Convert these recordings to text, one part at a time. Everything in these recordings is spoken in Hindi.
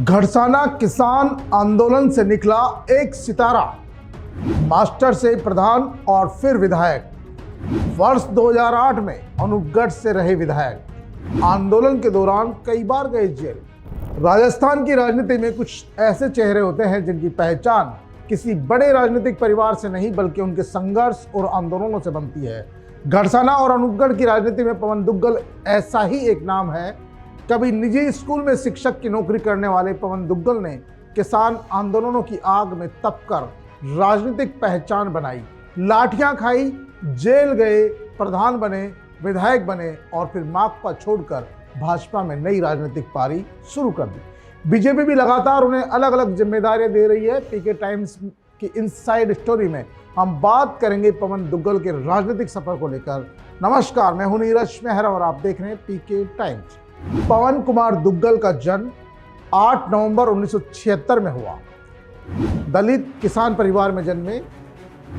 घड़साना किसान आंदोलन से निकला एक सितारा, मास्टर से प्रधान और फिर विधायक। वर्ष 2008 में अनूपगढ़ से रहे विधायक। आंदोलन के दौरान कई बार गए जेल। राजस्थान की राजनीति में कुछ ऐसे चेहरे होते हैं जिनकी पहचान किसी बड़े राजनीतिक परिवार से नहीं बल्कि उनके संघर्ष और आंदोलनों से बनती है। घड़साना और अनूपगढ़ की राजनीति में पवन दुग्गल ऐसा ही एक नाम है। कभी निजी स्कूल में शिक्षक की नौकरी करने वाले पवन दुग्गल ने किसान आंदोलनों की आग में तपकर राजनीतिक पहचान बनाई। लाठियां खाई, जेल गए, प्रधान बने, विधायक बने और फिर माकपा छोड़कर भाजपा में नई राजनीतिक पारी शुरू कर दी। बीजेपी भी लगातार उन्हें अलग अलग जिम्मेदारियां दे रही है। पीके टाइम्स की इनसाइड स्टोरी में हम बात करेंगे पवन दुग्गल के राजनीतिक सफर को लेकर। नमस्कार, मैं हूं नीरज मेहरा और आप देख रहे हैं पीके टाइम्स। पवन कुमार दुग्गल का जन्म 8 नवंबर 1976 में हुआ। दलित किसान परिवार में जन्मे,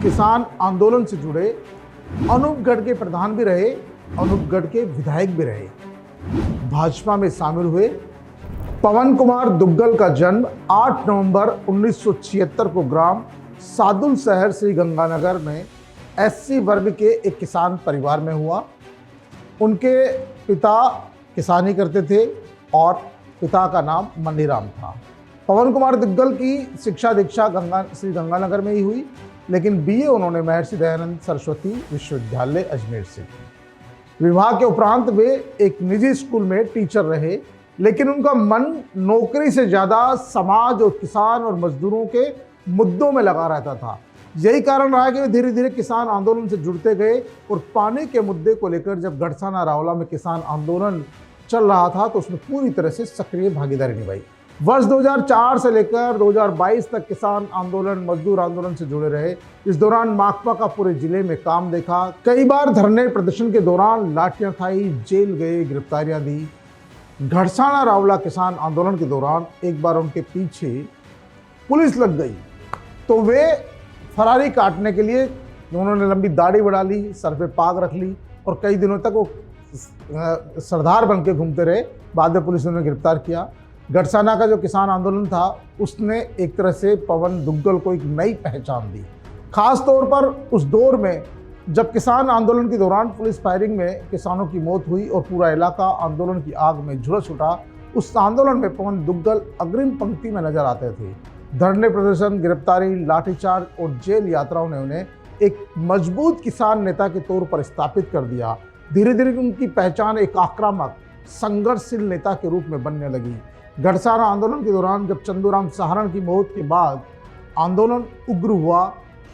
किसान आंदोलन से जुड़े, अनूपगढ़ के प्रधान भी रहे, अनूपगढ़ के विधायक भी रहे, भाजपा में शामिल हुए। पवन कुमार दुग्गल का जन्म 8 नवंबर 1976 को ग्राम सादुल शहर श्री गंगानगर में एससी वर्ग के एक किसान परिवार में हुआ। उनके पिता किसानी करते थे और पिता का नाम मनीराम था। पवन कुमार दुग्गल की शिक्षा दीक्षा श्री गंगानगर में ही हुई, लेकिन बीए उन्होंने महर्षि दयानंद सरस्वती विश्वविद्यालय अजमेर से की। विवाह के उपरांत वे एक निजी स्कूल में टीचर रहे, लेकिन उनका मन नौकरी से ज़्यादा समाज और किसान और मजदूरों के मुद्दों में लगा रहता था। यही कारण रहा कि वे धीरे धीरे किसान आंदोलन से जुड़ते गए और पानी के मुद्दे को लेकर जब घड़साना रावला में किसान आंदोलन चल रहा था तो उसमें पूरी तरह से सक्रिय भागीदारी निभाई। वर्ष 2004 से लेकर 2022 तक किसान आंदोलन, मजदूर आंदोलन से जुड़े रहे। इस दौरान माकपा का पूरे जिले में काम देखा। कई बार धरने प्रदर्शन के दौरान लाठियां खाई, जेल गए, गिरफ्तारियां दी। घड़साना रावला किसान आंदोलन के दौरान एक बार उनके पीछे पुलिस लग गई तो वे फरारी काटने के लिए उन्होंने लंबी दाढ़ी बढ़ा ली, सर पे पाग रख ली और कई दिनों तक वो सरदार बन के घूमते रहे। बाद में पुलिस ने उन्हें गिरफ्तार किया। घड़साना का जो किसान आंदोलन था उसने एक तरह से पवन दुग्गल को एक नई पहचान दी। खास तौर पर उस दौर में जब किसान आंदोलन के दौरान पुलिस फायरिंग में किसानों की मौत हुई और पूरा इलाका आंदोलन की आग में झुलस उठा, उस आंदोलन में पवन दुग्गल अग्रिम पंक्ति में नजर आते थे। धरने प्रदर्शन, गिरफ्तारी, लाठीचार्ज और जेल यात्राओं ने उन्हें एक मजबूत किसान नेता के तौर पर स्थापित कर दिया। धीरे धीरे उनकी पहचान एक आक्रामक, संघर्षशील नेता के रूप में बनने लगी। घड़साना आंदोलन के दौरान जब चंदूराम सहारण की मौत के बाद आंदोलन उग्र हुआ,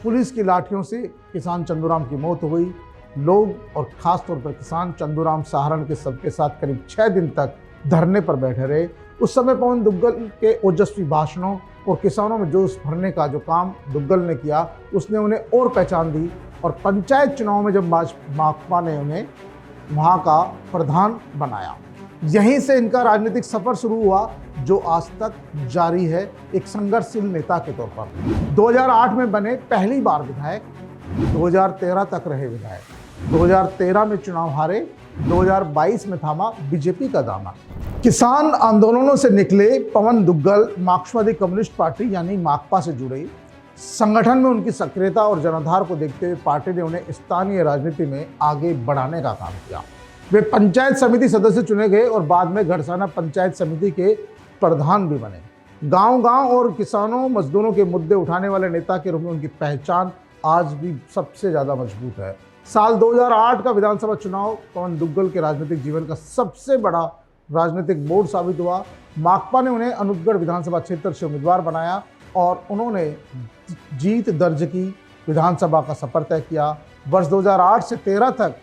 पुलिस की लाठियों से किसान चंदूराम की मौत हुई। लोग और खास तौर पर किसान चंदूराम सहारण के सबके साथ करीब 6 दिन तक धरने पर बैठे रहे। उस समय पवन दुग्गल के ओजस्वी भाषणों और किसानों में जोश भरने का जो काम दुग्गल ने किया उसने उन्हें और पहचान दी और पंचायत चुनाव में जब माकपा ने उन्हें वहाँ का प्रधान बनाया, यहीं से इनका राजनीतिक सफर शुरू हुआ जो आज तक जारी है एक संघर्षशील नेता के तौर पर। 2008 में बने पहली बार विधायक, 2013 तक रहे विधायक, 2013 में चुनाव हारे, 2022 में थामा बीजेपी का दामन। किसान आंदोलनों से निकले पवन दुग्गल मार्क्सवादी कम्युनिस्ट पार्टी यानी माकपा से जुड़े। संगठन में उनकी सक्रियता और जनाधार को देखते हुए पार्टी ने उन्हें स्थानीय राजनीति में आगे बढ़ाने का काम किया। वे पंचायत समिति सदस्य चुने गए और बाद में घड़साना पंचायत समिति के प्रधान भी बने। गांव-गांव और किसानों, मजदूरों के मुद्दे उठाने वाले नेता के रूप में उनकी पहचान आज भी सबसे ज़्यादा मजबूत है। साल 2008 का विधानसभा चुनाव पवन दुग्गल के राजनीतिक जीवन का सबसे बड़ा राजनीतिक मोड़ साबित हुआ। माकपा ने उन्हें अनूपगढ़ विधानसभा क्षेत्र से उम्मीदवार बनाया और उन्होंने जीत दर्ज की, विधानसभा का सफर तय किया। वर्ष 2008 से 13 तक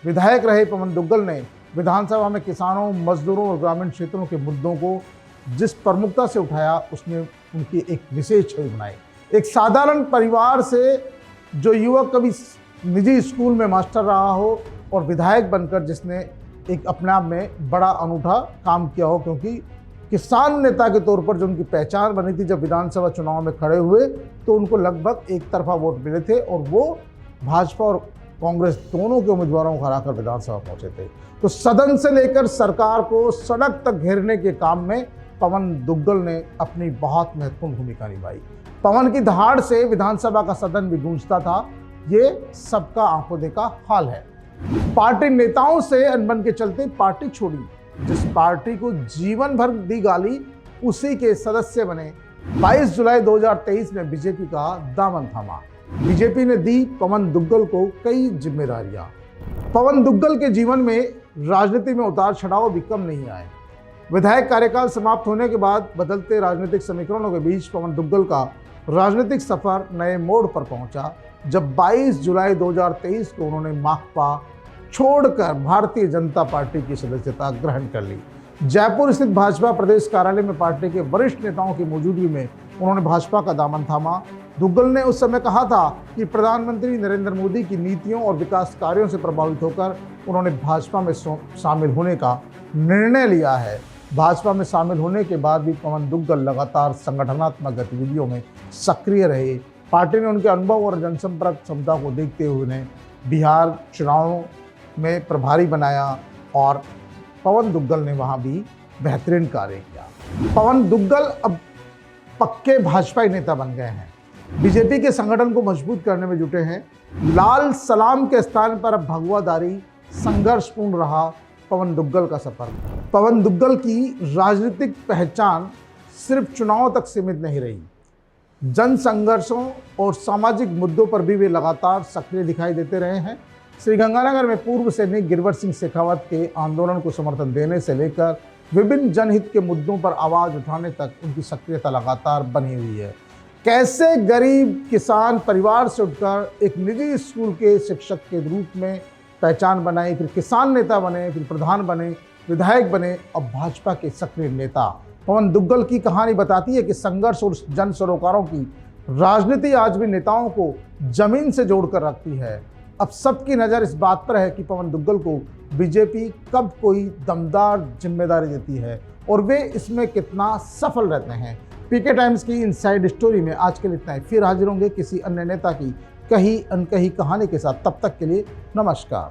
विधायक रहे पवन दुग्गल ने विधानसभा में किसानों, मजदूरों और ग्रामीण क्षेत्रों के मुद्दों को जिस प्रमुखता से उठाया उसने उनकी एक विशेष छवि बनाई। एक साधारण परिवार से जो युवक कभी निजी स्कूल में मास्टर रहा हो और विधायक बनकर जिसने एक अपने आप में बड़ा अनूठा काम किया हो, क्योंकि किसान नेता के तौर पर जो उनकी पहचान बनी थी जब विधानसभा चुनाव में खड़े हुए तो उनको लगभग एक तरफा वोट मिले थे और वो भाजपा और कांग्रेस दोनों के उम्मीदवारों को हराकर विधानसभा पहुंचे थे। तो सदन से लेकर सरकार को सड़क तक घेरने के काम में पवन दुग्गल ने अपनी बहुत महत्वपूर्ण भूमिका निभाई। पवन की दहाड़ से विधानसभा का सदन भी गूंजता था, ये सबका आंखों देखा हाल है। पार्टी नेताओं से अनबन के चलते पार्टी छोड़ी, जिस पार्टी को जीवन भर दी गाली उसी के सदस्य बने। 22 जुलाई 2023 में बीजेपी का दामन थामा। बीजेपी ने दी पवन दुग्गल को कई जिम्मेदारियां। पवन दुग्गल के जीवन में राजनीति में उतार चढ़ाव भी कम नहीं आए। विधायक कार्यकाल समाप्त होने के बाद बदलते राजनीतिक समीकरणों के बीच पवन दुग्गल का राजनीतिक सफर नए मोड़ पर पहुंचा, जब 22 जुलाई 2023 को उन्होंने माकपा छोड़कर भारतीय जनता पार्टी की सदस्यता ग्रहण कर ली। जयपुर स्थित भाजपा प्रदेश कार्यालय में पार्टी के वरिष्ठ नेताओं की मौजूदगी में उन्होंने भाजपा का दामन थामा। दुग्गल ने उस समय कहा था कि प्रधानमंत्री नरेंद्र मोदी की नीतियों और विकास कार्यों से प्रभावित होकर उन्होंने भाजपा में शामिल होने का निर्णय लिया है। भाजपा में शामिल होने के बाद भी पवन दुग्गल लगातार संगठनात्मक गतिविधियों में सक्रिय रहे। पार्टी ने उनके अनुभव और जनसंपर्क क्षमता को देखते हुए उन्हें बिहार चुनावों में प्रभारी बनाया और पवन दुग्गल ने वहां भी बेहतरीन कार्य किया। पवन दुग्गल अब पक्के भाजपाई नेता बन गए हैं, बीजेपी के संगठन को मजबूत करने में जुटे हैं। लाल सलाम के स्थान पर अब भगवादारी संघर्षपूर्ण रहा पवन दुग्गल का सफर। पवन दुग्गल की राजनीतिक पहचान सिर्फ चुनाव तक सीमित नहीं रही, जन संघर्षों और सामाजिक मुद्दों पर भी वे लगातार सक्रिय दिखाई देते रहे हैं। श्रीगंगानगर में पूर्व सैनिक गिरवर सिंह शेखावत के आंदोलन को समर्थन देने से लेकर विभिन्न जनहित के मुद्दों पर आवाज उठाने तक उनकी सक्रियता लगातार बनी हुई है। कैसे गरीब किसान परिवार से उठकर एक निजी स्कूल के शिक्षक के रूप में पहचान बनाई, फिर किसान नेता बने, फिर प्रधान बने, विधायक बने और भाजपा के सक्रिय नेता। पवन दुग्गल की कहानी बताती है कि संघर्ष और जन सरोकारों की राजनीति आज भी नेताओं को जमीन से जोड़कर रखती है। अब सबकी नज़र इस बात पर है कि पवन दुग्गल को बीजेपी कब कोई दमदार जिम्मेदारी देती है और वे इसमें कितना सफल रहते हैं। पीके टाइम्स की इनसाइड स्टोरी में आज के लिए इतना ही। फिर हाजिर होंगे किसी अन्य नेता की कही अनकही कहानी के साथ। तब तक के लिए नमस्कार।